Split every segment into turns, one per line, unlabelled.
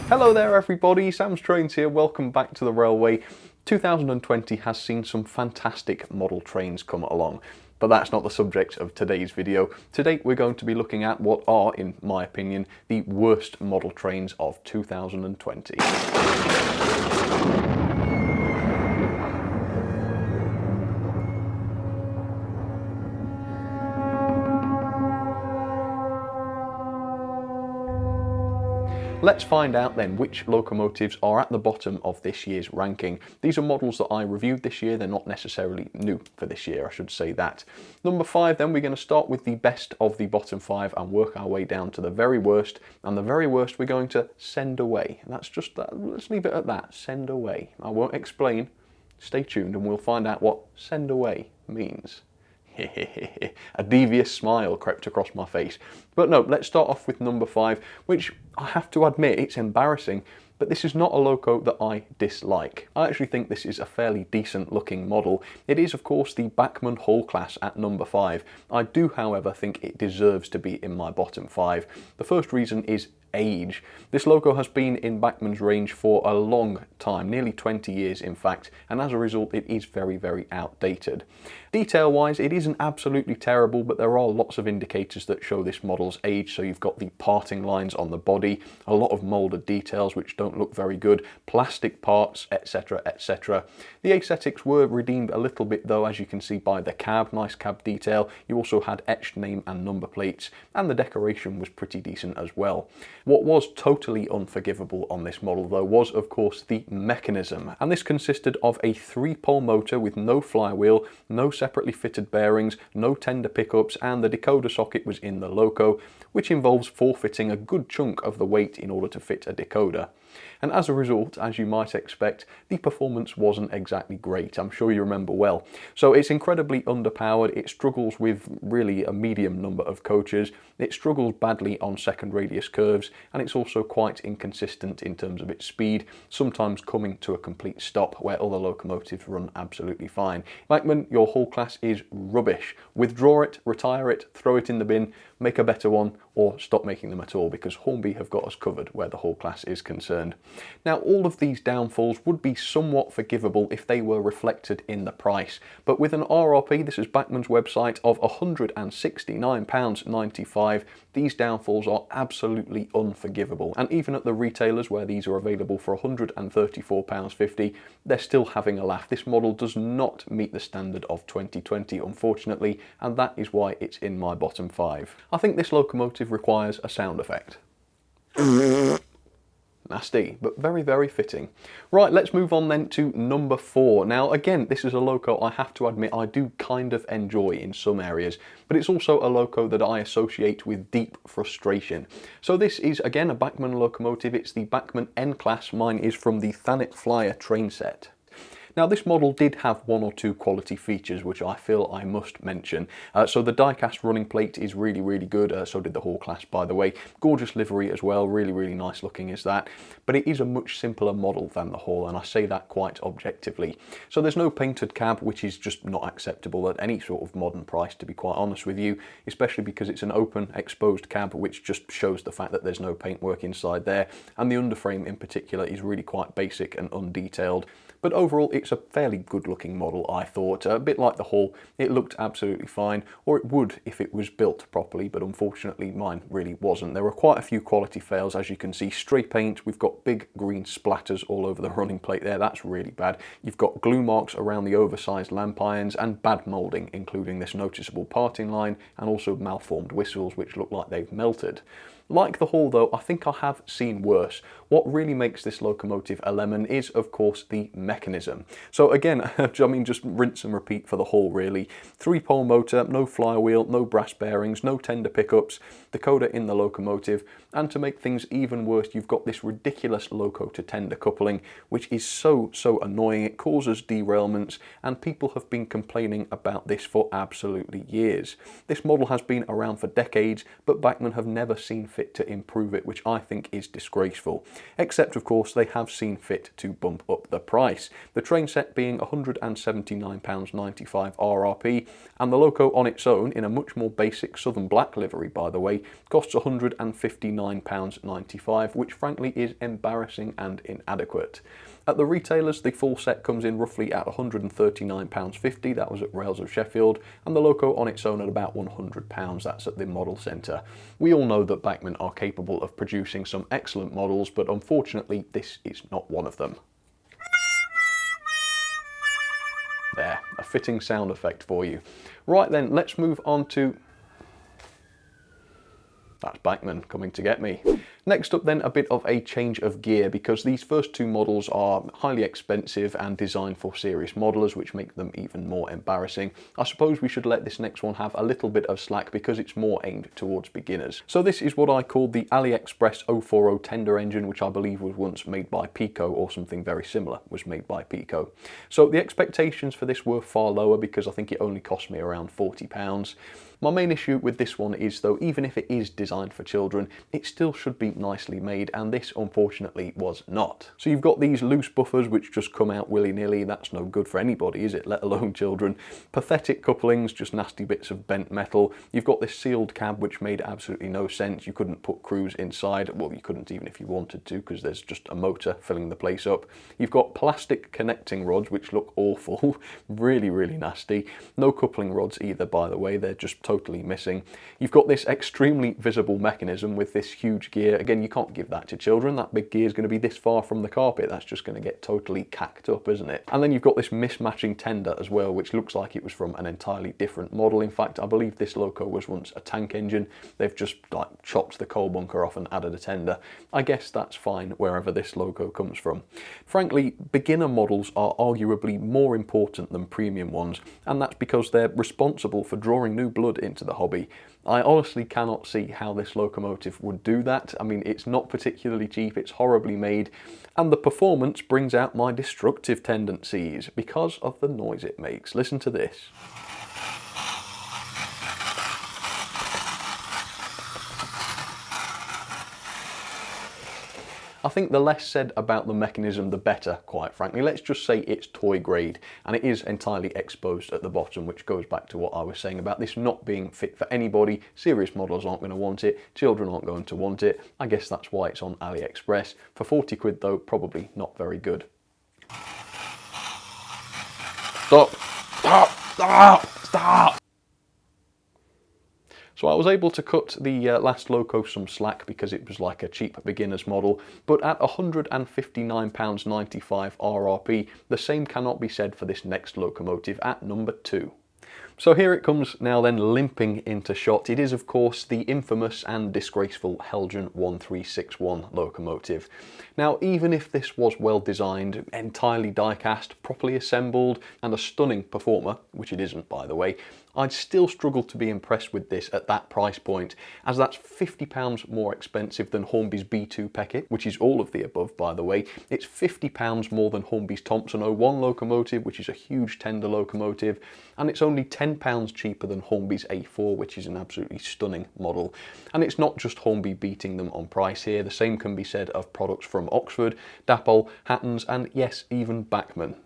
Hello there everybody, Sam's Trains here, welcome back to the railway. 2020 has seen some fantastic model trains come along, but that's not the subject of today's video. Today we're going to be looking at what are, in my opinion, the worst model trains of 2020. Let's find out then which locomotives are at the bottom of this year's ranking. These are models that I reviewed this year, they're not necessarily new for this year, I should say that. Number 5 then, we're going to start with the best of the bottom 5 and work our way down to the very worst, and the very worst we're going to send away. And that's just that, let's leave it at that, send away. I won't explain, stay tuned and we'll find out what send away means. A devious smile crept across my face. But no, let's start off with number 5, which I have to admit, it's embarrassing, but this is not a loco that I dislike. I actually think this is a fairly decent looking model. It is of course the Bachmann Hall class at number 5. I do however think it deserves to be in my bottom 5. The first reason is age. This loco has been in Bachmann's range for a long time, nearly 20 years in fact, and as a result it is very, very outdated. Detail wise it isn't absolutely terrible, but there are lots of indicators that show this model's age. So you've got the parting lines on the body, a lot of moulded details which don't look very good, plastic parts, etc, etc. The aesthetics were redeemed a little bit though, as you can see by the cab, nice cab detail. You also had etched name and number plates, and the decoration was pretty decent as well. What was totally unforgivable on this model though was of course the mechanism, and this consisted of a 3-pole motor with no flywheel, no separately fitted bearings, no tender pickups, and the decoder socket was in the loco, which involves forfeiting a good chunk of the weight in order to fit a decoder. And as a result, as you might expect, the performance wasn't exactly great, I'm sure you remember well. So it's incredibly underpowered, it struggles with really a medium number of coaches, it struggles badly on second radius curves, and it's also quite inconsistent in terms of its speed, sometimes coming to a complete stop where other locomotives run absolutely fine. Bachmann, your Hall class is rubbish. Withdraw it, retire it, throw it in the bin, make a better one, or stop making them at all, because Hornby have got us covered where the Hall class is concerned. Now all of these downfalls would be somewhat forgivable if they were reflected in the price, but with an RRP, this is Bachmann's website, of £169.95, these downfalls are absolutely unforgivable, and even at the retailers where these are available for £134.50, they're still having a laugh. This model does not meet the standard of 2020 unfortunately, and that is why it's in my bottom 5. I think this locomotive requires a sound effect. Nasty, but very, very fitting. Right, let's move on then to number 4. Now again, this is a loco I have to admit I do kind of enjoy in some areas, but it's also a loco that I associate with deep frustration. So this is again a Bachmann locomotive, it's the Bachmann N class, mine is from the Thanet Flyer train set. Now this model did have one or two quality features which I feel I must mention. So the die-cast running plate is really, really good, so did the Hall class by the way. Gorgeous livery as well, really, really nice looking is that. But it is a much simpler model than the Hall, and I say that quite objectively. So there's no painted cab, which is just not acceptable at any sort of modern price, to be quite honest with you, especially because it's an open, exposed cab, which just shows the fact that there's no paintwork inside there, and the underframe in particular is really quite basic and undetailed. But overall, it's a fairly good looking model, I thought. A bit like the Hall, it looked absolutely fine, or it would if it was built properly, but unfortunately mine really wasn't. There were quite a few quality fails, as you can see. Stray paint, we've got big green splatters all over the running plate there, that's really bad. You've got glue marks around the oversized lamp irons, and bad moulding, including this noticeable parting line, and also malformed whistles, which look like they've melted. Like the Hall though, I think I have seen worse. What really makes this locomotive a lemon is of course the mechanism. So again, I mean just rinse and repeat for the Hall really. 3-pole motor, no flywheel, no brass bearings, no tender pickups, decoder in the locomotive, and to make things even worse you've got this ridiculous loco to tender coupling, which is so annoying. It causes derailments, and people have been complaining about this for absolutely years. This model has been around for decades, but Bachmann have never seen fit to improve it, which I think is disgraceful. Except of course they have seen fit to bump up the price. Express, the train set being £179.95 RRP, and the loco on its own, in a much more basic Southern Black livery by the way, costs £159.95, which frankly is embarrassing and inadequate. At the retailers, the full set comes in roughly at £139.50, that was at Rails of Sheffield, and the loco on its own at about £100, that's at the model centre. We all know that Bachmann are capable of producing some excellent models, but unfortunately this is not one of them. There, a fitting sound effect for you. Right then, let's move on to... That's Bachmann coming to get me. Next up then, a bit of a change of gear, because these first two models are highly expensive and designed for serious modelers, which make them even more embarrassing. I suppose we should let this next one have a little bit of slack because it's more aimed towards beginners. So this is what I call the AliExpress 040 tender engine, which I believe was once made by Pico, or something very similar was made by Pico. So the expectations for this were far lower because I think it only cost me around £40. My main issue with this one is, though, even if it is designed for children, it still should be nicely made, and this unfortunately was not. So you've got these loose buffers which just come out willy-nilly. That's no good for anybody, is it, let alone children. Pathetic couplings, just nasty bits of bent metal. You've got this sealed cab which made absolutely no sense. You couldn't put crews inside. Well, you couldn't even if you wanted to, because there's just a motor filling the place up. You've got plastic connecting rods which look awful, really, really nasty. No coupling rods either, by the way, they're just totally missing. You've got this extremely visible mechanism with this huge gear. Again, you can't give that to children. That big gear is going to be this far from the carpet. That's just going to get totally cacked up, isn't it? And then you've got this mismatching tender as well, which looks like it was from an entirely different model. In fact, I believe this loco was once a tank engine. They've just like chopped the coal bunker off and added a tender. I guess that's fine wherever this loco comes from. Frankly, beginner models are arguably more important than premium ones, and that's because they're responsible for drawing new blood into the hobby. I honestly cannot see how this locomotive would do that. I mean, it's not particularly cheap, it's horribly made, and the performance brings out my destructive tendencies because of the noise it makes. Listen to this. I think the less said about the mechanism, the better, quite frankly. Let's just say it's toy grade, and it is entirely exposed at the bottom, which goes back to what I was saying about this not being fit for anybody. Serious models aren't going to want it, children aren't going to want it. I guess that's why it's on AliExpress. For 40 quid though, probably not very good. Stop! Stop! Stop! Stop! So I was able to cut the last loco some slack because it was like a cheap beginner's model, but at £159.95 RRP, the same cannot be said for this next locomotive at number 2. So here it comes now then, limping into shot. It is of course the infamous and disgraceful Helgen 1361 locomotive. Now, even if this was well designed, entirely die-cast, properly assembled, and a stunning performer, which it isn't by the way, I'd still struggle to be impressed with this at that price point, as that's £50 more expensive than Hornby's B2 Peckett, which is all of the above by the way. It's £50 more than Hornby's Thompson 01 locomotive, which is a huge tender locomotive, and it's only £10 cheaper than Hornby's A4, which is an absolutely stunning model. And it's not just Hornby beating them on price here, the same can be said of products from Oxford, Dapol, Hattons, and yes, even Bachmann.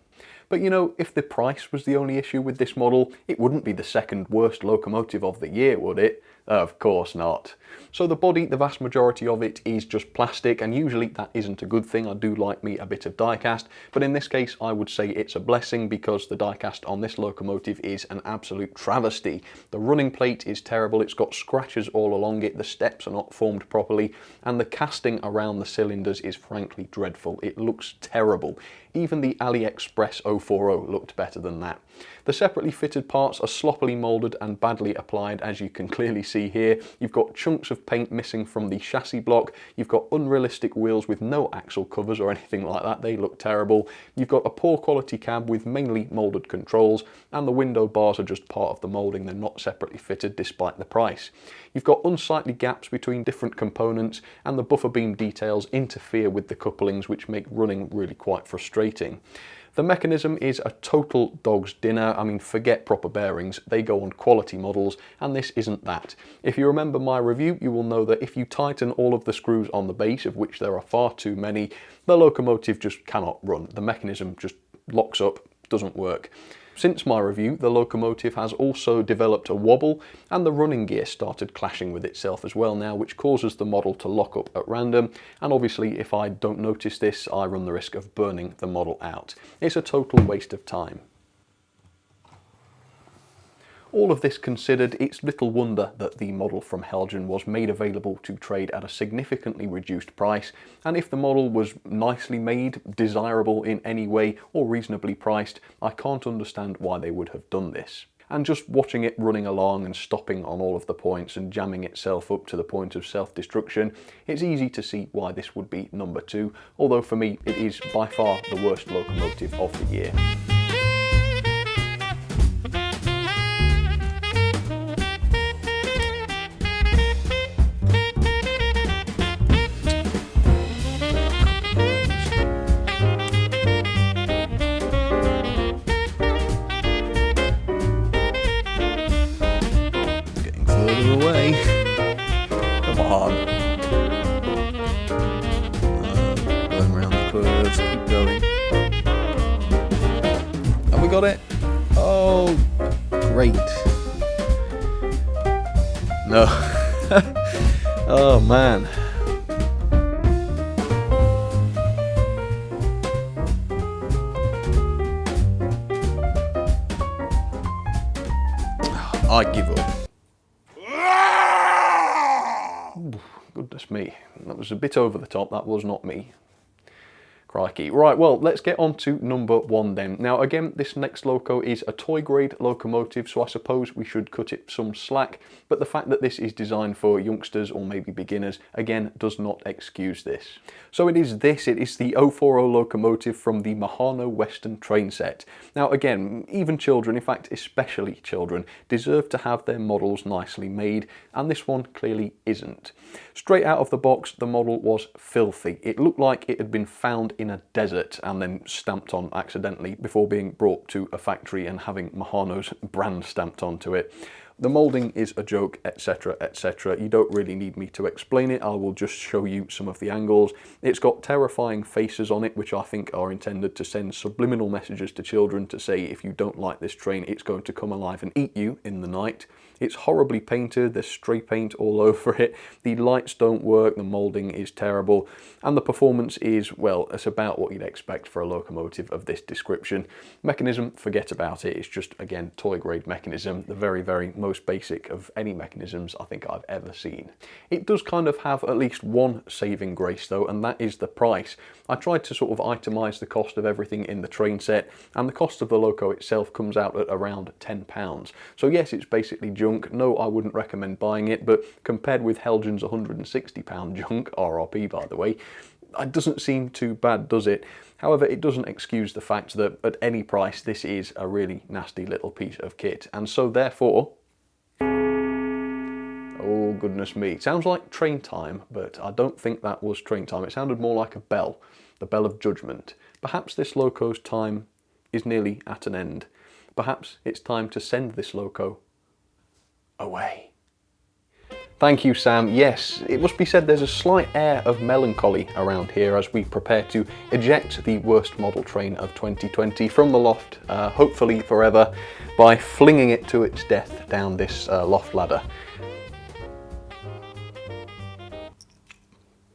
But you know, if the price was the only issue with this model, it wouldn't be the second worst locomotive of the year, would it? Of course not. So the body, the vast majority of it is just plastic, and usually that isn't a good thing. I do like me a bit of die-cast, but in this case I would say it's a blessing because the die-cast on this locomotive is an absolute travesty. The running plate is terrible, it's got scratches all along it, the steps are not formed properly, and the casting around the cylinders is frankly dreadful. It looks terrible. Even the AliExpress 040 looked better than that. The separately fitted parts are sloppily moulded and badly applied, as you can clearly see here. You've got chunks of paint missing from the chassis block, you've got unrealistic wheels with no axle covers or anything like that, they look terrible. You've got a poor quality cab with mainly moulded controls, and the window bars are just part of the moulding, they're not separately fitted despite the price. You've got unsightly gaps between different components, and the buffer beam details interfere with the couplings, which make running really quite frustrating. The mechanism is a total dog's dinner. I mean, forget proper bearings, they go on quality models, and this isn't that. If you remember my review, you will know that if you tighten all of the screws on the base, of which there are far too many, the locomotive just cannot run. The mechanism just locks up, doesn't work. Since my review, the locomotive has also developed a wobble, and the running gear started clashing with itself as well now, which causes the model to lock up at random, and obviously if I don't notice this, I run the risk of burning the model out. It's a total waste of time. All of this considered, it's little wonder that the model from Helgen was made available to trade at a significantly reduced price, and if the model was nicely made, desirable in any way, or reasonably priced, I can't understand why they would have done this. And just watching it running along and stopping on all of the points and jamming itself up to the point of self-destruction, it's easy to see why this would be number 2, although for me it is by far the worst locomotive of the year.
Away. Come on. Going around the curves, keep going. And we got it. Oh, great. No. Oh, man. I give up. Goodness me, that was a bit over the top, that was not me. Crikey. Right, well, let's get on to number 1 then. Now again, this next loco is a toy grade locomotive, so I suppose we should cut it some slack, but the fact that this is designed for youngsters or maybe beginners, again, does not excuse this. So it is the 040 locomotive from the Mahano Western train set. Now again, even children, in fact especially children, deserve to have their models nicely made, and this one clearly isn't. Straight out of the box, the model was filthy. It looked like it had been found in a desert and then stamped on accidentally before being brought to a factory and having Mahano's brand stamped onto it. The moulding is a joke, etc, etc. You don't really need me to explain it, I will just show you some of the angles. It's got terrifying faces on it, which I think are intended to send subliminal messages to children to say if you don't like this train, it's going to come alive and eat you in the night. It's horribly painted, there's stray paint all over it, the lights don't work, the moulding is terrible, and the performance is, well, it's about what you'd expect for a locomotive of this description. Mechanism, forget about it, it's just, again, toy grade mechanism, the very, very most basic of any mechanisms I think I've ever seen. It does kind of have at least one saving grace though, and that is the price. I tried to sort of itemise the cost of everything in the train set, and the cost of the loco itself comes out at around £10. So yes, it's basically junk. No, I wouldn't recommend buying it, but compared with Helgen's £160 junk, RRP by the way, it doesn't seem too bad, does it? However, it doesn't excuse the fact that at any price this is a really nasty little piece of kit, and so therefore, oh goodness me, it sounds like train time, but I don't think that was train time. It sounded more like a bell, the bell of judgment. Perhaps this loco's time is nearly at an end. Perhaps it's time to send this loco away. Thank you, Sam. Yes, it must be said there's a slight air of melancholy around here as we prepare to eject the worst model train of 2020 from the loft, hopefully forever, by flinging it to its death down this loft ladder.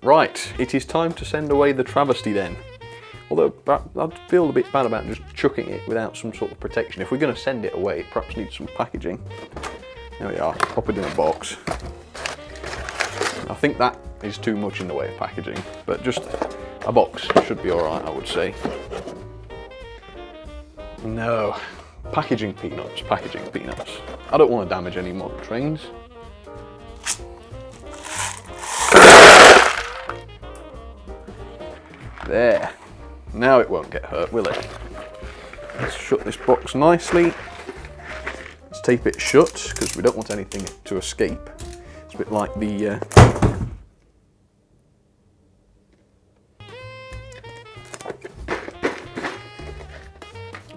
Right, it is time to send away the travesty then. Although I feel a bit bad about just chucking it without some sort of protection. If we're going to send it away, it perhaps needs some packaging. There we are, pop it in a box. I think that is too much in the way of packaging, but just a box should be alright, I would say. No, packaging peanuts, packaging peanuts. I don't want to damage any model trains. There, now it won't get hurt, will it? Let's shut this box nicely. Let's tape it shut, because we don't want anything to escape. It's a bit like the...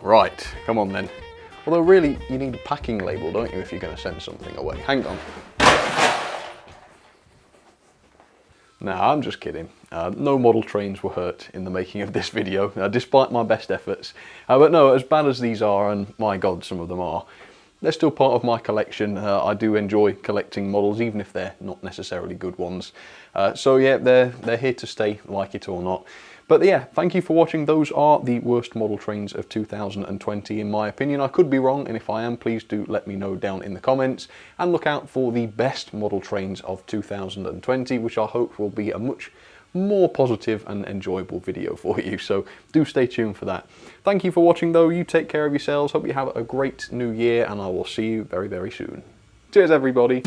Right, come on then. Although really, you need a packing label, don't you, if you're going to send something away. Hang on. Nah, I'm just kidding. No model trains were hurt in the making of this video, despite my best efforts. But no, as bad as these are, and my god, some of them are, they're still part of my collection. I do enjoy collecting models, even if they're not necessarily good ones. So yeah, they're here to stay, like it or not. But yeah, thank you for watching. Those are the worst model trains of 2020 in my opinion. I could be wrong, and if I am, please do let me know down in the comments. And look out for the best model trains of 2020, which I hope will be a much more positive and enjoyable video for you. So do stay tuned for that. Thank you for watching though. You take care of yourselves. Hope you have a great new year, and I will see you very, very soon. Cheers everybody.